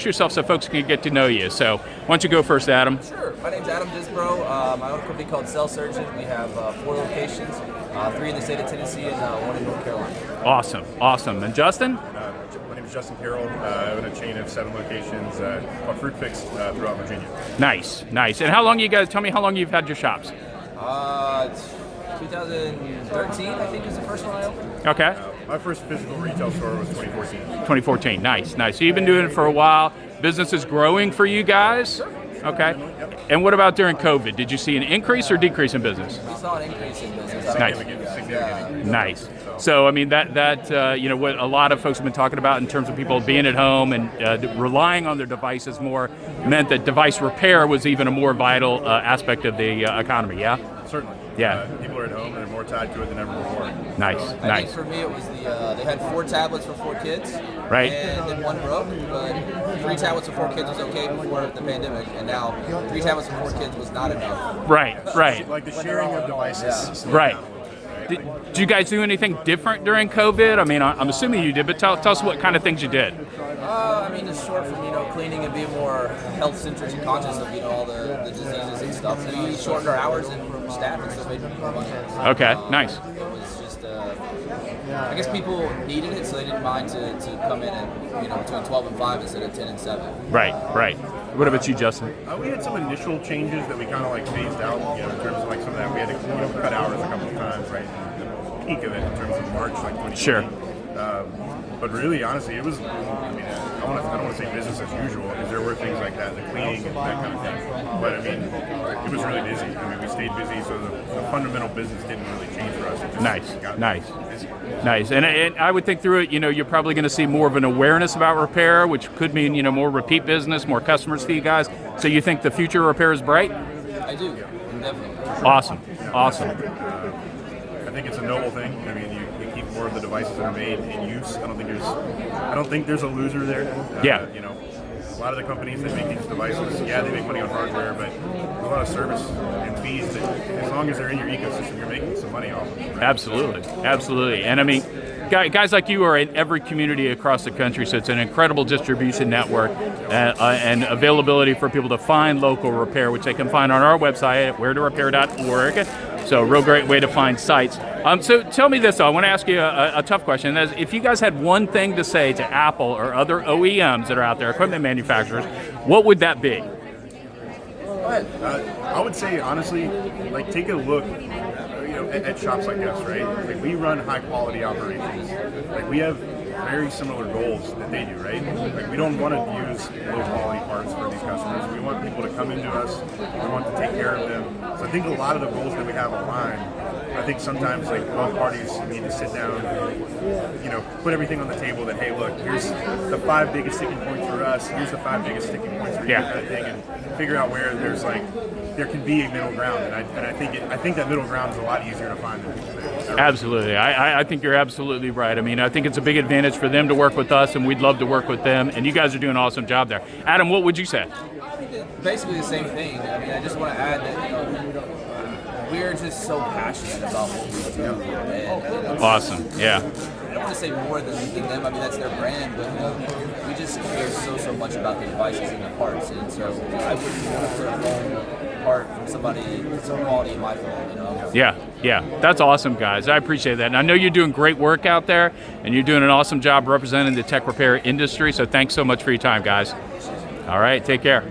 yourself so folks can get to know you. So why don't you go first, Adam? Sure. My name's Adam Disbrow. I own a company called Cell Surgeon. We have 4 locations, 3 in the state of Tennessee and 1 in North Carolina. Awesome. And Justin? My name is Justin Carroll. I own a chain of 7 locations called Fruit Fix throughout Virginia. Nice. And how long tell me how long you've had your shops? 2013, I think, is the first one I opened. Okay. My first physical retail store was 2014. 2014, nice. So you've been doing it for a while. Business is growing for you guys? Okay. Yep. And what about during COVID? Did you see an increase or decrease in business? We saw an increase in business. Nice. Nice. So, I mean, that what a lot of folks have been talking about in terms of people being at home and relying on their devices more meant that device repair was even a more vital aspect of the economy, yeah? Certainly. Yeah. People are at home and they're more tied to it than ever before. Nice. I think for me it was they had 4 tablets for 4 kids. Right. And then 1 broke, but 3 tablets for 4 kids was okay before the pandemic, and now 3 tablets for 4 kids was not enough. Right. Like the sharing of devices. Yeah. Right. Did you guys do anything different during COVID? I mean, I'm assuming you did, but tell us what kind of things you did. I mean, it's short from cleaning and being more health-centric and conscious of all the diseases and stuff. So we shortened our hours and for staff and stuff made more money. Okay, nice. It was just, I guess people needed it, so they didn't mind to come in at between 12 and 5 instead of 10 and 7. Right. What about you, Justin? We had some initial changes that we kind of phased out, in terms of some of that. We had to cut hours a couple of times, right? The peak of it in terms of March, 2020. Sure. But really, honestly, it was, I don't want to say business as usual, because there were things like that, the cleaning and that kind of thing. But it was really busy. We stayed busy, so the fundamental business didn't really change for us. It just got busy. Nice. And I would think through it, you're probably going to see more of an awareness about repair, which could mean, more repeat business, more customers for you guys. So you think the future of repair is bright? I do, definitely. Awesome. I think it's a noble thing. You keep more of the devices that are made in use. I don't think there's a loser there. Yeah. A lot of the companies that make these devices, they make money on hardware, but there's a lot of service and fees that, as long as they're in your ecosystem, you're making some money off of them. Right? Absolutely. And I mean, guys like you are in every community across the country, so it's an incredible distribution network and availability for people to find local repair, which they can find on our website at wheretorepair.org. So a real great way to find sites. So tell me this, though. I want to ask you a tough question. That is, if you guys had one thing to say to Apple or other OEMs that are out there, equipment manufacturers, what would that be? I would say, honestly, take a look at shops like us, right? We run high-quality operations. We have very similar goals that they do, right? We don't want to use low-quality parts for these customers. We want people to come into us. We want to take care of them. So I think a lot of the goals that we have aligned. I think sometimes both parties need to sit down, put everything on the table that, hey, look, here's the 5 biggest sticking points for us, here's the 5 biggest sticking points for you, kind of thing, and figure out where there can be a middle ground. And I think that middle ground is a lot easier to find than people think. Absolutely. I think you're absolutely right. I think it's a big advantage for them to work with us, and we'd love to work with them, and you guys are doing an awesome job there. Adam, what would you say? Basically the same thing. I just want to add that, we're just so passionate about what we do. And, awesome. Yeah. I don't want to say more than them. That's their brand, but we just care so much about the devices and the parts. And so I wouldn't want for a phone part from somebody so quality in my phone. Yeah. That's awesome, guys. I appreciate that. And I know you're doing great work out there, and you're doing an awesome job representing the tech repair industry. So thanks so much for your time, guys. All right. Take care.